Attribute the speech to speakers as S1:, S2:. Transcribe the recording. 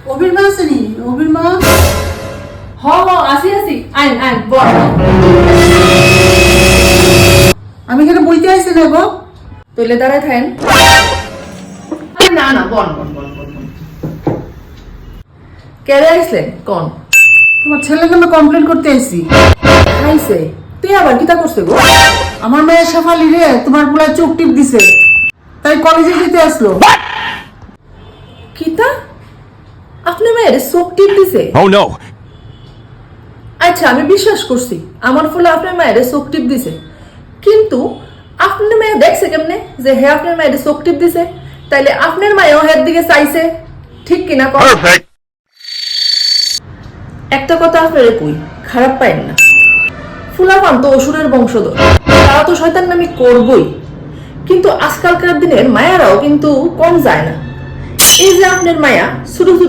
S1: অভির মা আসেনি? অভির মা?
S2: হ হ আসি আসি আইন আইন বল।
S1: আমি এখানে বইতে আইছি না গো।
S2: তইলে দাঁড়ায় থাকেন। না না বল বল বল বল বল। কেড়ে আইসলেন কোন?
S1: তোমার ছেলেকে আমি কমপ্লেন করতে আইছি।
S2: আইসে তুই আবার কিতা করছে গো?
S1: আমার মেয়ে শেফালি রে তোমার পোলায় চোখ টিপ দিছে, তাই কলেজে যেতে আসলো।
S2: কিতা? আপনি মেয়ের চোখ টিপ দিছে?
S3: Oh no!
S2: আচ্ছা আমি বিশ্বাস করছি আমার ফুলে আপনার মায়ের চোখ টিপ দিছে, কিন্তু আপনার মেয়ে দেখছে কেমনে যে হে আপনার মায়ের চোখ টিপ দিছে? তাইলে আপনার মায়েও হের দিকে চাইছে, ঠিক কিনা কর?
S3: Perfect!
S2: একটা কথা আপনারে কই, খারাপ পাইন না। ফুলাপান তো অসুরের বংশধর, তারা তো শয়তান নামি করবই, কিন্তু আজকালকার দিনের মায়ারাও কিন্তু কম যায় না। এই যে আপনার মায়া ছোট ছোট